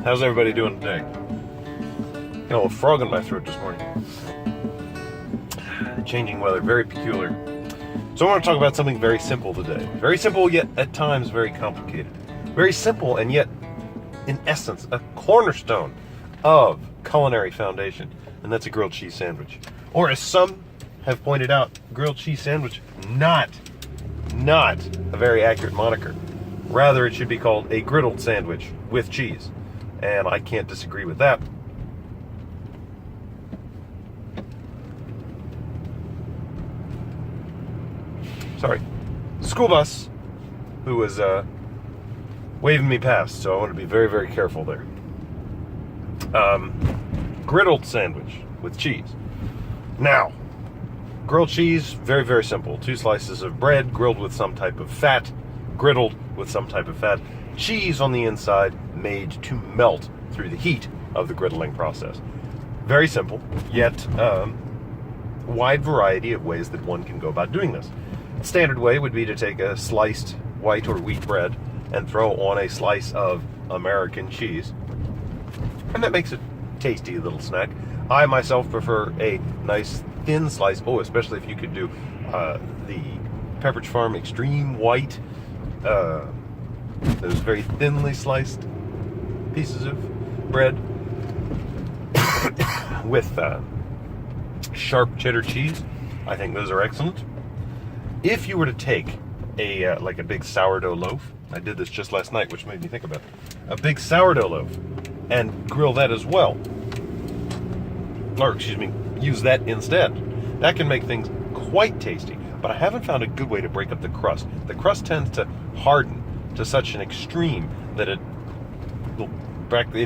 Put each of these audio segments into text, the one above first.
How's everybody doing today? Got a little frog in my throat this morning. Changing weather, very peculiar. So I want to talk about something very simple today. Very simple, yet at times very complicated. Very simple, and yet, in essence, a cornerstone of culinary foundation. And that's a grilled cheese sandwich. Or as some have pointed out, grilled cheese sandwich, not a very accurate moniker. Rather, it should be called a griddled sandwich with cheese. And I can't disagree with that. Sorry. School bus who was waving me past, so I want to be very, very careful there. Griddled sandwich with cheese. Now, grilled cheese, very, very simple. 2 slices of bread grilled with some type of fat, griddled with some type of fat. Cheese on the inside made to melt through the heat of the griddling process. Very simple, yet wide variety of ways that one can go about doing this. The standard way would be to take a sliced white or wheat bread and throw on a slice of American cheese. And that makes a tasty little snack. I myself prefer a nice thin slice, especially if you could do the Pepperidge Farm Extreme White, those very thinly sliced pieces of bread with sharp cheddar cheese. I think those are excellent. If you were to take a like a big sourdough loaf, I did this just last night, which made me think about it, a big sourdough loaf, and grill that as well, or use that instead. That can make things quite tasty, but I haven't found a good way to break up the crust. The crust tends to harden to such an extreme that it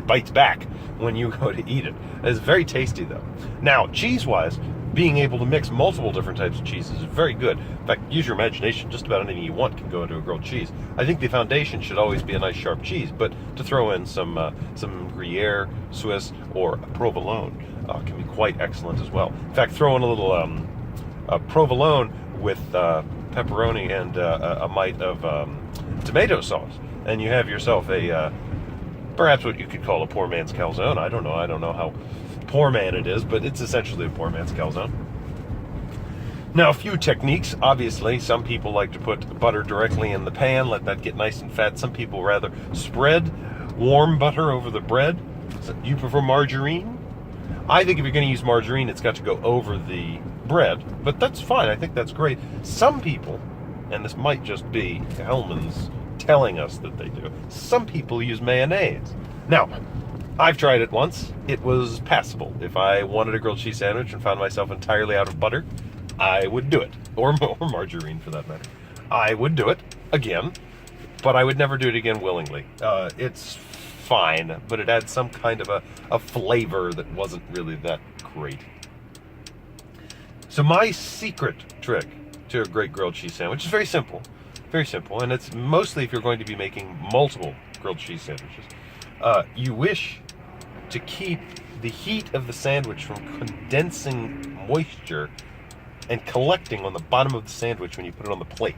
bites back when you go to eat it. It's very tasty though. Now, cheese-wise, being able to mix multiple different types of cheeses is very good. In fact, use your imagination. Just about anything you want can go into a grilled cheese. I think the foundation should always be a nice sharp cheese, but to throw in some Gruyere, Swiss, or provolone can be quite excellent as well. In fact, throw in a little provolone with pepperoni and a mite of tomato sauce, and you have yourself a perhaps what you could call a poor man's calzone. I don't know how poor man it is, but it's essentially a poor man's calzone. Now, a few techniques. Obviously, some people like to put butter directly in the pan, let that get nice and fat. Some people rather spread warm butter over the bread. So you prefer margarine? I think if you're going to use margarine, it's got to go over the bread, but that's fine. I think that's great. Some people, and this might just be Hellman's telling us that they do, some people use mayonnaise. Now, I've tried it once. It was passable. If I wanted a grilled cheese sandwich and found myself entirely out of butter, I would do it. Or margarine, for that matter. I would do it again, but I would never do it again willingly. It's fine, but it adds some kind of a flavor that wasn't really that great. So my secret trick to a great grilled cheese sandwich is very simple. Very simple, and it's mostly if you're going to be making multiple grilled cheese sandwiches. You wish to keep the heat of the sandwich from condensing moisture and collecting on the bottom of the sandwich when you put it on the plate.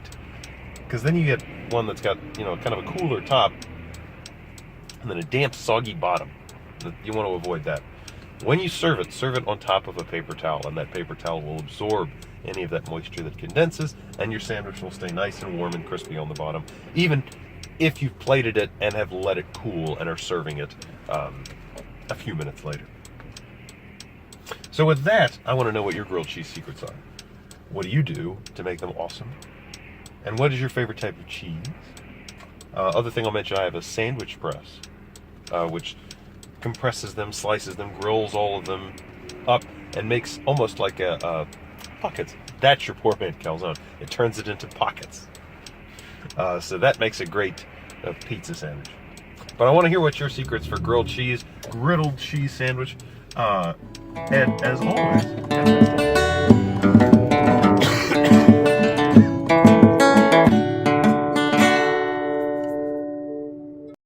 Because then you get one that's got, kind of a cooler top and then a damp, soggy bottom. You want to avoid that. When you serve it on top of a paper towel, and that paper towel will absorb any of that moisture that condenses, and your sandwich will stay nice and warm and crispy on the bottom, even if you've plated it and have let it cool and are serving it a few minutes later. So with that, I want to know what your grilled cheese secrets are. What do you do to make them awesome? And what is your favorite type of cheese? Other thing I'll mention, I have a sandwich press, which compresses them, slices them, grills all of them up, and makes almost like a pockets. That's your poor man calzone. It turns it into pockets. So that makes a great pizza sandwich. But I want to hear what your secrets for griddled cheese sandwich. And as always, have a nice day.